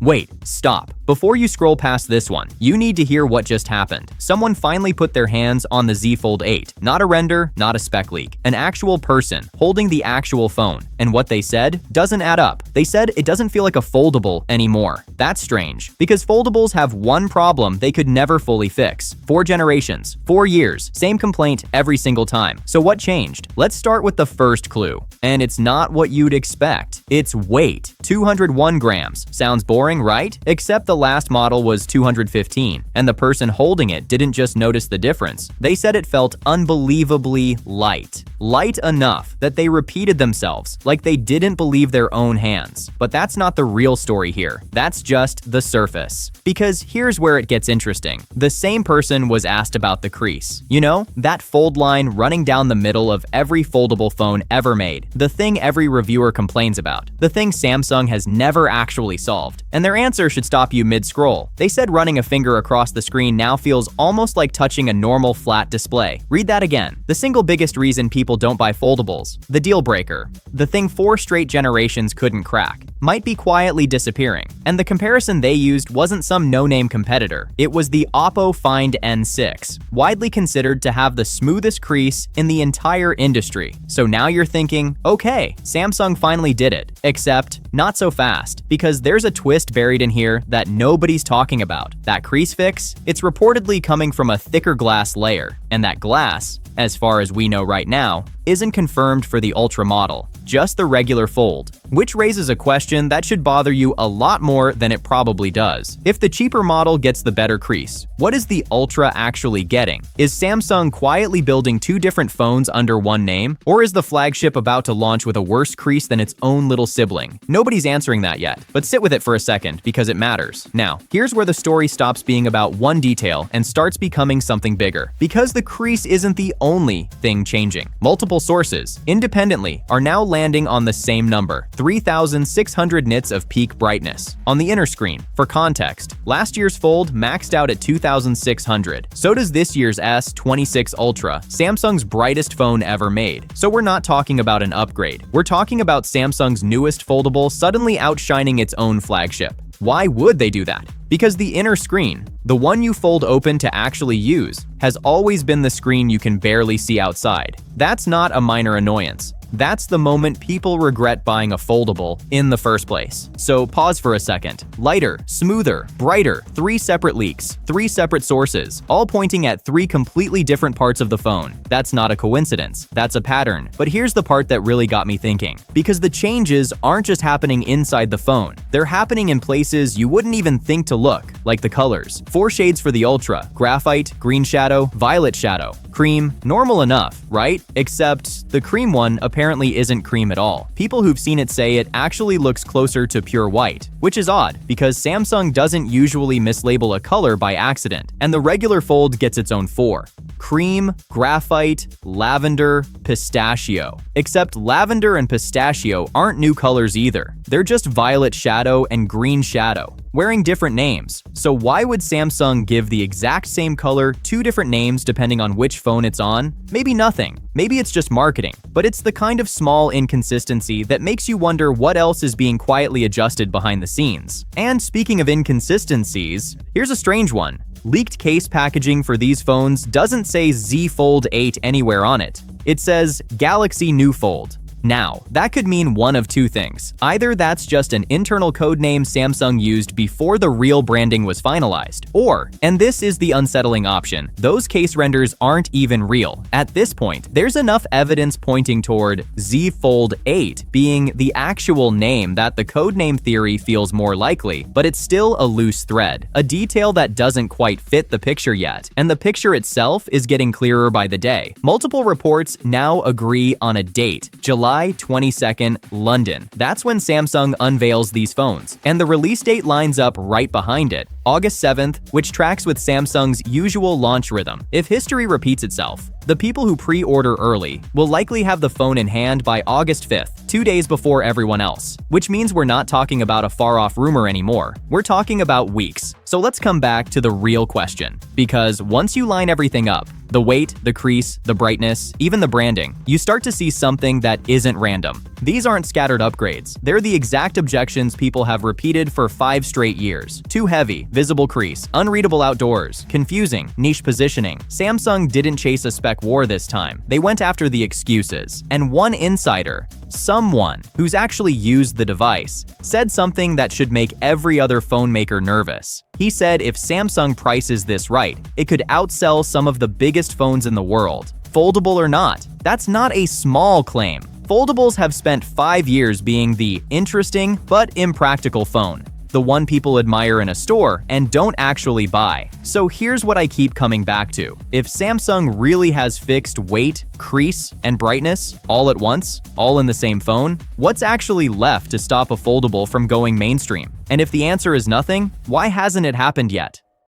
Wait, stop. Before you scroll past this one, you need to hear what just happened. Someone finally put their hands on the Z Fold 8. Not a render, not a spec leak. An actual person holding the actual phone. And what they said doesn't add up. They said it doesn't feel like a foldable anymore. That's strange, because foldables have one problem they could never fully fix. 4 generations, 4 years, same complaint every single time. So what changed? Let's start with the first clue. And it's not what you'd expect. It's weight. 201 grams. Sounds boring, right? Except the last model was 215, and the person holding it didn't just notice the difference. They said it felt unbelievably light. Light enough that they repeated themselves, like they didn't believe their own hands. But that's not the real story here. That's just the surface. Because here's where it gets interesting. The same person was asked about the crease. You know, that fold line running down the middle of every foldable phone ever made. The thing every reviewer complains about. The thing Samsung has never actually solved. And their answer should stop you mid-scroll. They said running a finger across the screen now feels almost like touching a normal flat display. Read that again. The single biggest reason people don't buy foldables, the deal breaker, the thing 4 straight generations couldn't crack, might be quietly disappearing. And the comparison they used wasn't some no-name competitor. It was the Oppo Find N6, widely considered to have the smoothest crease in the entire industry. So now you're thinking, okay, Samsung finally did it. Except, not so fast, because there's a twist buried in here that nobody's talking about. That crease fix? It's reportedly coming from a thicker glass layer, and that glass, as far as we know right now, isn't confirmed for the Ultra model, just the regular Fold, which raises a question that should bother you a lot more than it probably does. If the cheaper model gets the better crease, what is the Ultra actually getting? Is Samsung quietly building 2 different phones under one name? Or is the flagship about to launch with a worse crease than its own little sibling? Nobody's answering that yet, but sit with it for a second because it matters. Now, here's where the story stops being about one detail and starts becoming something bigger. Because the crease isn't the only thing changing. Multiple sources, independently, are now landing on the same number, 3,600 nits of peak brightness. On the inner screen, for context, last year's Fold maxed out at 2,600. So does this year's S26 Ultra, Samsung's brightest phone ever made. So we're not talking about an upgrade. We're talking about Samsung's newest foldable suddenly outshining its own flagship. Why would they do that? Because the inner screen, the one you fold open to actually use, has always been the screen you can barely see outside. That's not a minor annoyance. That's the moment people regret buying a foldable in the first place. So pause for a second. Lighter, smoother, brighter, 3 separate leaks, 3 separate sources, all pointing at 3 completely different parts of the phone. That's not a coincidence. That's a pattern. But here's the part that really got me thinking. Because the changes aren't just happening inside the phone. They're happening in places you wouldn't even think to look, like the colors. 4 shades for the Ultra: graphite, green shadow, violet shadow. Cream, normal enough, right? Except the cream one apparently isn't cream at all. People who've seen it say it actually looks closer to pure white, which is odd because Samsung doesn't usually mislabel a color by accident, and the regular Fold gets its own 4. Cream, graphite, lavender, pistachio. Except lavender and pistachio aren't new colors either. They're just violet shadow and green shadow, wearing different names. So why would Samsung give the exact same color 2 different names depending on which phone it's on? Maybe nothing. Maybe it's just marketing. But it's the kind of small inconsistency that makes you wonder what else is being quietly adjusted behind the scenes. And speaking of inconsistencies, here's a strange one. Leaked case packaging for these phones doesn't say Z Fold 8 anywhere on it. It says Galaxy New Fold. Now, that could mean one of 2 things. Either that's just an internal code name Samsung used before the real branding was finalized, or, and this is the unsettling option, those case renders aren't even real. At this point, there's enough evidence pointing toward Z Fold 8 being the actual name that the codename theory feels more likely, but it's still a loose thread, a detail that doesn't quite fit the picture yet, and the picture itself is getting clearer by the day. Multiple reports now agree on a date, July 22nd, London. That's when Samsung unveils these phones, and the release date lines up right behind it, August 7th, which tracks with Samsung's usual launch rhythm. If history repeats itself, the people who pre-order early will likely have the phone in hand by August 5th, 2 days before everyone else, which means we're not talking about a far-off rumor anymore. We're talking about weeks. So let's come back to the real question, because once you line everything up, the weight, the crease, the brightness, even the branding, you start to see something that isn't random. These aren't scattered upgrades. They're the exact objections people have repeated for 5 straight years. Too heavy, visible crease, unreadable outdoors, confusing, niche positioning. Samsung didn't chase a spec war this time. They went after the excuses. And one insider, someone who's actually used the device, said something that should make every other phone maker nervous. He said if Samsung prices this right, it could outsell some of the biggest phones in the world. Foldable or not, that's not a small claim. Foldables have spent 5 years being the interesting but impractical phone, the one people admire in a store and don't actually buy. So here's what I keep coming back to. If Samsung really has fixed weight, crease, and brightness all at once, all in the same phone, what's actually left to stop a foldable from going mainstream? And if the answer is nothing, why hasn't it happened yet?